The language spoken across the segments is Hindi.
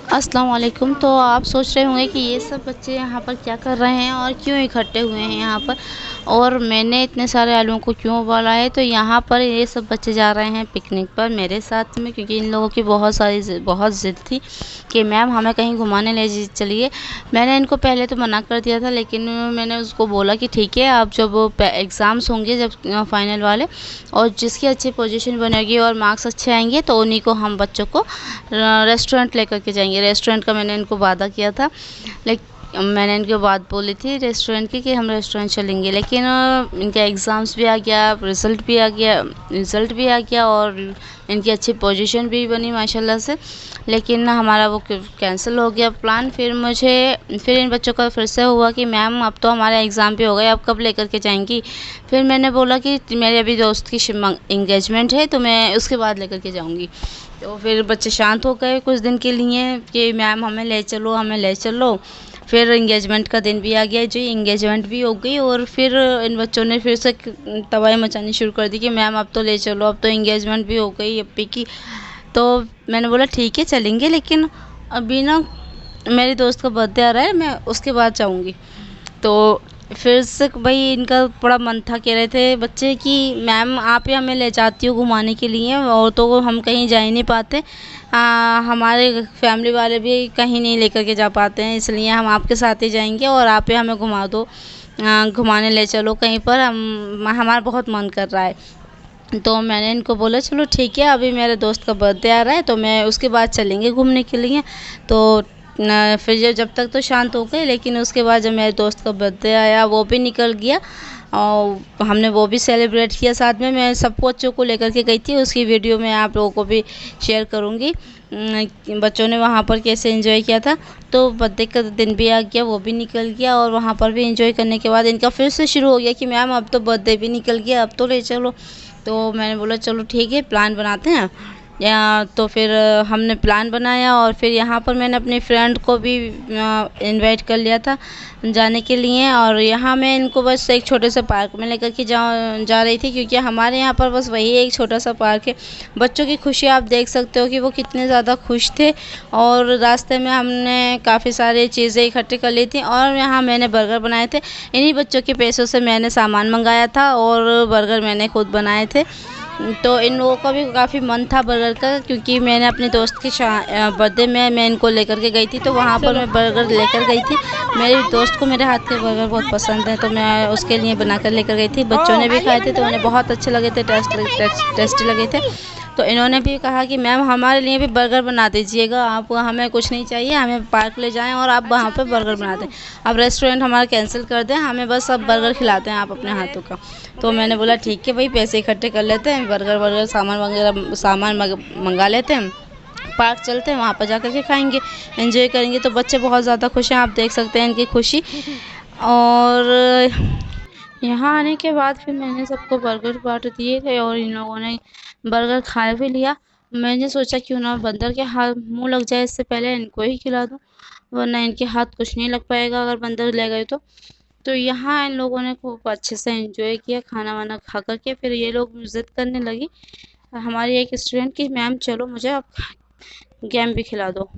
अस्सलाम वालेकुम। तो आप सोच रहे होंगे कि ये सब बच्चे यहाँ पर क्या कर रहे हैं और क्यों इकट्ठे हुए हैं यहाँ पर, और मैंने इतने सारे आलुओं को क्यों उबाला है। तो यहाँ पर ये सब बच्चे जा रहे हैं पिकनिक पर मेरे साथ में, क्योंकि इन लोगों की बहुत ज़िद थी कि मैम हमें कहीं घुमाने ले चलिए। मैंने इनको पहले तो मना कर दिया था, लेकिन मैंने उसको बोला कि ठीक है, आप जब एग्ज़ाम्स होंगे जब फाइनल वाले, और जिसकी अच्छी पोजीशन बनेगी और मार्क्स अच्छे आएंगे तो उन्हीं को हम बच्चों को रेस्टोरेंट लेकर के जाएंगे। रेस्टोरेंट का मैंने इनको वादा किया था, मैंने इनके बात बोली थी रेस्टोरेंट की कि हम रेस्टोरेंट चलेंगे। लेकिन इनका एग्ज़ाम्स भी आ गया, रिज़ल्ट भी आ गया और इनकी अच्छी पोजीशन भी बनी माशाल्लाह से। लेकिन हमारा वो कैंसिल हो गया प्लान। फिर इन बच्चों का फिर से हुआ कि मैम अब तो हमारे एग्ज़ाम भी हो गए, अब कब लेकर के जाएंगी। फिर मैंने बोला कि मेरे अभी दोस्त की इंगेजमेंट है तो मैं उसके बाद लेकर के जाऊँगी। तो फिर बच्चे शांत हो गए कुछ दिन के लिए कि मैम हमें ले चलो। फिर इंगेजमेंट का दिन भी आ गया जी, इंगेजमेंट भी हो गई। और फिर इन बच्चों ने फिर से तबाही मचानी शुरू कर दी कि मैम अब तो ले चलो, अब तो इंगेजमेंट भी हो गई अप्पी की। तो मैंने बोला ठीक है चलेंगे, लेकिन अभी ना मेरे दोस्त का बर्थडे आ रहा है, मैं उसके बाद जाऊँगी। तो फिर से भाई इनका बड़ा मन था, कह रहे थे बच्चे कि मैम आप ही हमें ले जाती हो घुमाने के लिए, और तो हम कहीं जा ही नहीं पाते। हमारे फैमिली वाले भी कहीं नहीं लेकर के जा पाते हैं, इसलिए हम आपके साथ ही जाएंगे और आप ही हमें घुमा दो, घुमाने ले चलो कहीं पर, हमारा बहुत मन कर रहा है। तो मैंने इनको बोला चलो ठीक है, अभी मेरे दोस्त का बर्थडे आ रहा है तो मैं उसके बाद चलेंगे घूमने के लिए। तो फिर जब तक तो शांत हो गए, लेकिन उसके बाद जब मेरे दोस्त का बर्थडे आया वो भी निकल गया और हमने वो भी सेलिब्रेट किया साथ में। मैं सब बच्चों को लेकर के गई थी, उसकी वीडियो मैं आप लोगों को भी शेयर करूँगी बच्चों ने वहाँ पर कैसे एंजॉय किया था। तो बर्थडे का दिन भी आ गया, वो भी निकल गया, और वहाँ पर भी एंजॉय करने के बाद इनका फिर से शुरू हो गया कि मैम अब तो बर्थडे भी निकल गया, अब तो ले चलो। तो मैंने बोला चलो ठीक है प्लान बनाते हैं। तो फिर हमने प्लान बनाया, और फिर यहाँ पर मैंने अपनी फ्रेंड को भी इनवाइट कर लिया था जाने के लिए। और यहाँ मैं इनको बस एक छोटे से पार्क में लेकर के जा रही थी, क्योंकि हमारे यहाँ पर बस वही एक छोटा सा पार्क है। बच्चों की खुशी आप देख सकते हो कि वो कितने ज़्यादा खुश थे। और रास्ते में हमने काफ़ी सारी चीज़ें इकट्ठी कर ली थी, और यहाँ मैंने बर्गर बनाए थे। इन्हीं बच्चों के पैसों से मैंने सामान मंगाया था और बर्गर मैंने खुद बनाए थे। तो इन लोगों का भी काफ़ी मन था बर्गर का, क्योंकि मैंने अपने दोस्त के बर्थडे में मैं इनको लेकर के गई थी, तो वहाँ पर मैं बर्गर लेकर गई थी। मेरे दोस्त को मेरे हाथ के बर्गर बहुत पसंद है, तो मैं उसके लिए बनाकर लेकर गई थी। बच्चों ने भी खाए थे तो उन्हें बहुत अच्छे लगे थे, टेस्टी लगे थे। तो इन्होंने भी कहा कि मैम हमारे लिए भी बर्गर बना दीजिएगा, आप हमें कुछ नहीं चाहिए, हमें पार्क ले जाएं और आप वहाँ पे बर्गर बना दें। अब रेस्टोरेंट हमारा कैंसिल कर दें, हमें बस अब बर्गर खिलाते हैं आप अपने हाथों का। तो मैंने बोला ठीक है भाई, पैसे इकट्ठे कर लेते हैं, बर्गर सामान मंगा लेते हैं, पार्क चलते हैं, वहाँ पर जा कर के खाएंगे, एंजॉय करेंगे। तो बच्चे बहुत ज़्यादा खुश हैं, आप देख सकते हैं इनकी खुशी। और यहाँ आने के बाद फिर मैंने सबको बर्गर बांट दिए थे और इन लोगों ने बर्गर खा भी लिया। मैंने सोचा क्यों ना बंदर के हाथ मुंह लग जाए, इससे पहले इनको ही खिला दूँ, वरना इनके हाथ कुछ नहीं लग पाएगा अगर बंदर ले गए तो। तो यहाँ इन लोगों ने खूब अच्छे से एंजॉय किया खाना वाना खा कर के। फिर ये लोग ज़िद करने लगी हमारी एक स्टूडेंट की, मैम चलो मुझे अब गेम भी खिला दो।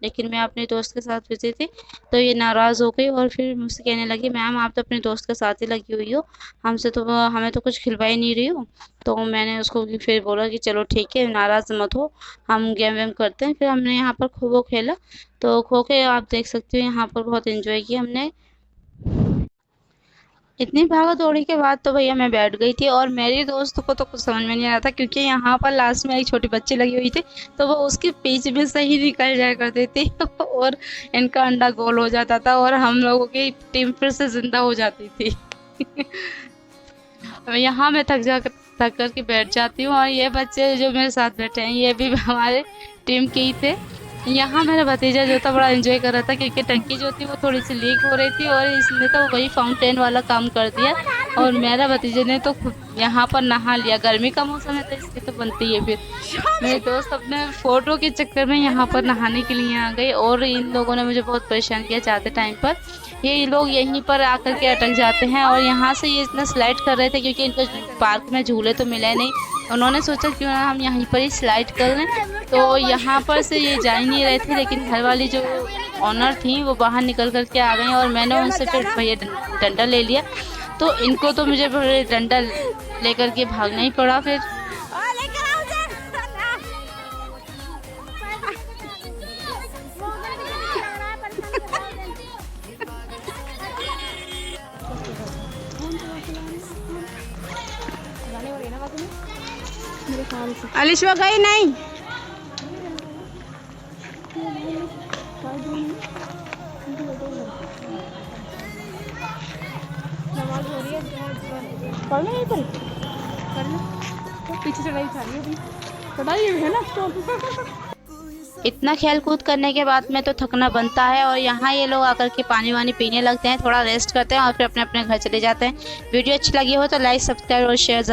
लेकिन मैं अपने दोस्त के साथ बिजी थी, तो ये नाराज़ हो गई और फिर मुझसे कहने लगी मैम आप तो अपने दोस्त के साथ ही लगी हुई हो, हमें तो कुछ खिलवा ही नहीं रही हो। तो मैंने उसको फिर बोला कि चलो ठीक है नाराज़ मत हो, हम गेम वेम करते हैं। फिर हमने यहाँ पर खो खो खेला, तो खो के आप देख सकते हो यहाँ पर बहुत इन्जॉय किया हमने। इतनी भागा दौड़ी के बाद तो भैया मैं बैठ गई थी, और मेरी दोस्त को तो कुछ समझ में नहीं आ रहा था, क्योंकि यहाँ पर लास्ट में एक छोटी बच्ची लगी हुई थी, तो वो उसके बीच में से ही निकल जाया करती थी और इनका अंडा गोल हो जाता था और हम लोगों की टीम फिर से जिंदा हो जाती थी। यहाँ मैं थक कर के बैठ जाती हूँ, और ये बच्चे जो मेरे साथ बैठे हैं ये भी हमारे टीम के ही थे। यहाँ मेरा भतीजा जो था बड़ा एंजॉय कर रहा था, क्योंकि टंकी जो थी वो थोड़ी सी लीक हो रही थी और इसने तो वही फाउंटेन वाला काम कर दिया। और मेरा भतीजे ने तो यहाँ पर नहा लिया। गर्मी का मौसम है तो इसकी तो बनती है। फिर मेरे दोस्त अपने फोटो के चक्कर में यहाँ पर नहाने के लिए आ गए और इन लोगों ने मुझे बहुत परेशान किया जाते टाइम पर। ये लोग यहीं पर आकर के अटक जाते हैं और यहाँ से ये इतना स्लाइड कर रहे थे क्योंकि इनको पार्क में झूले तो मिले नहीं। उन्होंने सोचा क्यों ना हम यहीं पर ही स्लाइड कर लें, तो यहाँ पर से ये जा ही नहीं रहे थे। लेकिन घर वाली जो ऑनर थी वो बाहर निकल कर के आ गई और मैंने उनसे फिर भैया डंडा ले लिया। तो इनको तो मुझे डंडा लेकर के भागना ही पड़ा। फिर अलिशवा गई नहीं। नमाज हो रही है, पढ़ना यहीं पर करना, पीछे चढ़ाई चढ़ाई है ना। इतना खेल कूद करने के बाद में तो थकना बनता है और यहाँ ये लोग आकर के पानी वानी पीने लगते हैं, थोड़ा रेस्ट करते हैं और फिर अपने अपने घर चले जाते हैं। वीडियो अच्छी लगी हो तो लाइक, सब्सक्राइब और शेयर जरूर